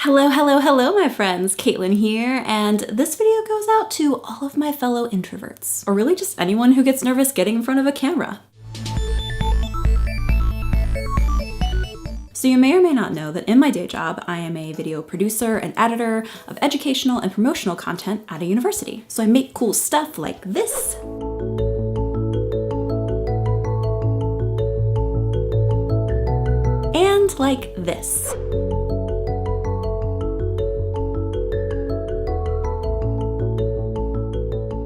Hello, hello, hello, my friends. Caitlin here, and this video goes out to all of my fellow introverts, or really just anyone who gets nervous getting in front of a camera. So you may or may not know that in my day job, I am a video producer and editor of educational and promotional content at a university. So I make cool stuff like this. And like this.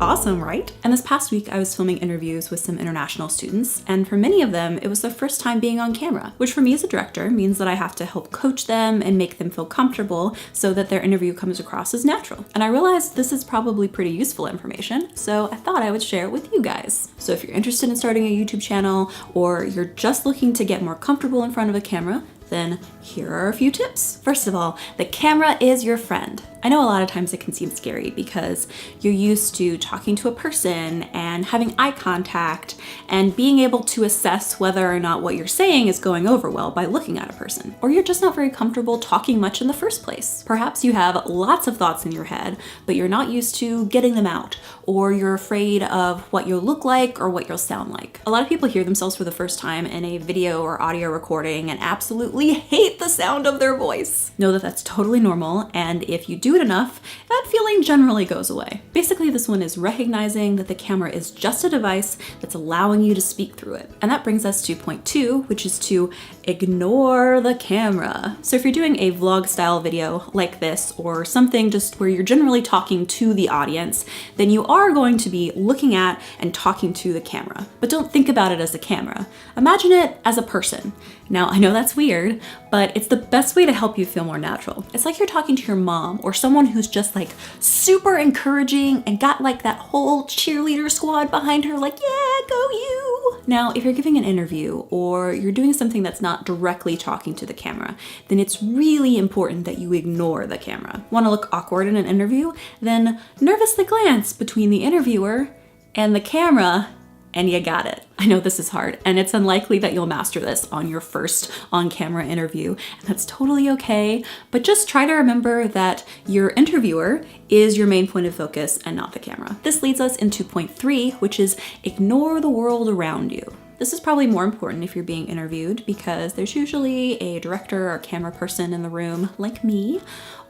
Awesome, right? And this past week I was filming interviews with some international students, and for many of them it was their first time being on camera, which for me as a director means that I have to help coach them and make them feel comfortable so that their interview comes across as natural. And I realized this is probably pretty useful information, so I thought I would share it with you guys. So if you're interested in starting a YouTube channel, or you're just looking to get more comfortable in front of a camera, then here are a few tips. First of all, the camera is your friend. I know a lot of times it can seem scary because you're used to talking to a person and having eye contact and being able to assess whether or not what you're saying is going over well by looking at a person. Or you're just not very comfortable talking much in the first place. Perhaps you have lots of thoughts in your head, but you're not used to getting them out, or you're afraid of what you'll look like or what you'll sound like. A lot of people hear themselves for the first time in a video or audio recording and absolutely hate the sound of their voice. Know that that's totally normal, and if you do it enough, that feeling generally goes away. Basically, this one is recognizing that the camera is just a device that's allowing you to speak through it. And that brings us to point 2, which is to ignore the camera. So if you're doing a vlog style video like this, or something just where you're generally talking to the audience, then you are going to be looking at and talking to the camera. But don't think about it as a camera. Imagine it as a person. Now, I know that's weird, but it's the best way to help you feel more natural. It's like you're talking to your mom or someone who's just like super encouraging and got like that whole cheerleader squad behind her, like, yeah, go you. Now, if you're giving an interview or you're doing something that's not directly talking to the camera, then it's really important that you ignore the camera. Want to look awkward in an interview? Then nervously glance between the interviewer and the camera, and you got it. I know this is hard, and it's unlikely that you'll master this on your first on-camera interview, and that's totally okay, but just try to remember that your interviewer is your main point of focus and not the camera. This leads us into point 3, which is ignore the world around you. This is probably more important if you're being interviewed because there's usually a director or camera person in the room, like me,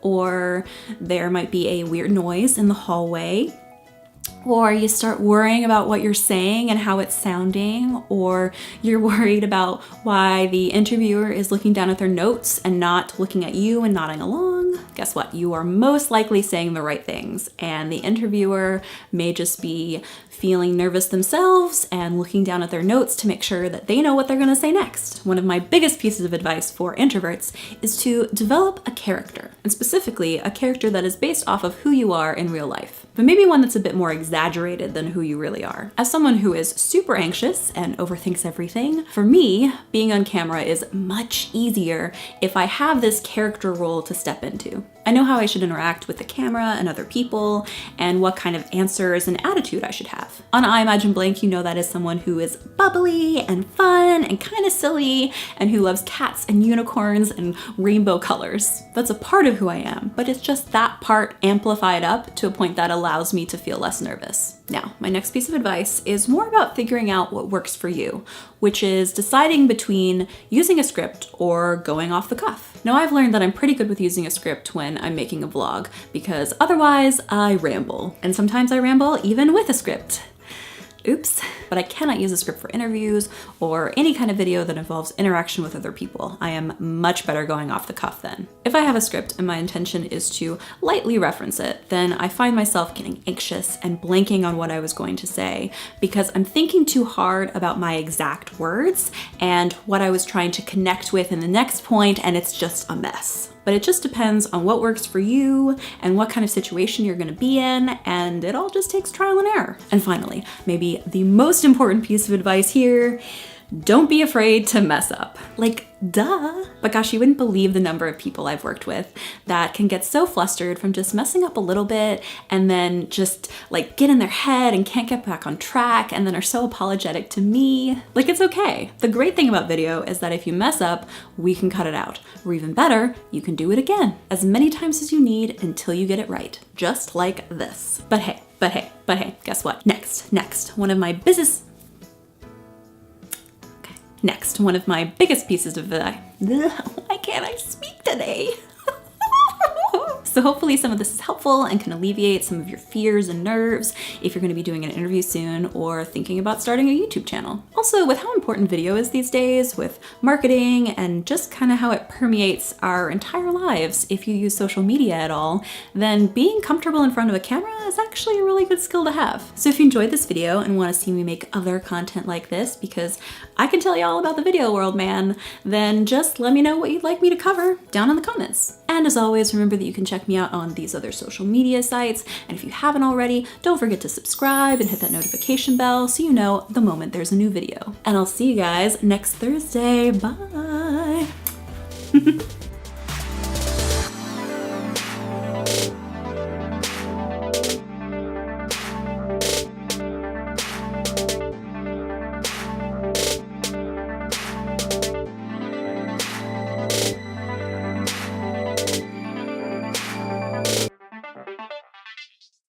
or there might be a weird noise in the hallway, or you start worrying about what you're saying and how it's sounding, or you're worried about why the interviewer is looking down at their notes and not looking at you and nodding along. Guess what? You are most likely saying the right things, and the interviewer may just be feeling nervous themselves and looking down at their notes to make sure that they know what they're going to say next. One of my biggest pieces of advice for introverts is to develop a character, and specifically a character that is based off of who you are in real life, but maybe one that's a bit more exaggerated than who you really are. As someone who is super anxious and overthinks everything, for me, being on camera is much easier if I have this character role to step into. I know how I should interact with the camera and other people, and what kind of answers and attitude I should have. On iIMAGINeblank, you know that as someone who is bubbly and fun and kind of silly, and who loves cats and unicorns and rainbow colors. That's a part of who I am, but it's just that part amplified up to a point that allows me to feel less nervous. Now, my next piece of advice is more about figuring out what works for you, which is deciding between using a script or going off the cuff. Now, I've learned that I'm pretty good with using a script when I'm making a vlog, because otherwise I ramble. And sometimes I ramble even with a script. Oops. But I cannot use a script for interviews or any kind of video that involves interaction with other people. I am much better going off the cuff then. If I have a script and my intention is to lightly reference it, then I find myself getting anxious and blanking on what I was going to say because I'm thinking too hard about my exact words and what I was trying to connect with in the next point, and it's just a mess. But it just depends on what works for you and what kind of situation you're gonna be in, and it all just takes trial and error. And finally, maybe the most important piece of advice here, don't be afraid to mess up. Like, duh. But gosh, you wouldn't believe the number of people I've worked with that can get so flustered from just messing up a little bit and then just like get in their head and can't get back on track and then are so apologetic to me. Like, it's okay. The great thing about video is that if you mess up, we can cut it out. Or even better, you can do it again as many times as you need until you get it right. Just like this. But hey, guess what? Next, one of my biggest pieces of advice. Why can't I speak today? So hopefully some of this is helpful and can alleviate some of your fears and nerves if you're going to be doing an interview soon or thinking about starting a YouTube channel. Also, with how important video is these days, with marketing and just kind of how it permeates our entire lives if you use social media at all, then being comfortable in front of a camera is actually a really good skill to have. So if you enjoyed this video and want to see me make other content like this, because I can tell you all about the video world, man, then just let me know what you'd like me to cover down in the comments. And as always, remember that you can check me out on these other social media sites. And if you haven't already, don't forget to subscribe and hit that notification bell so you know the moment there's a new video. And I'll see you guys next Thursday. Bye.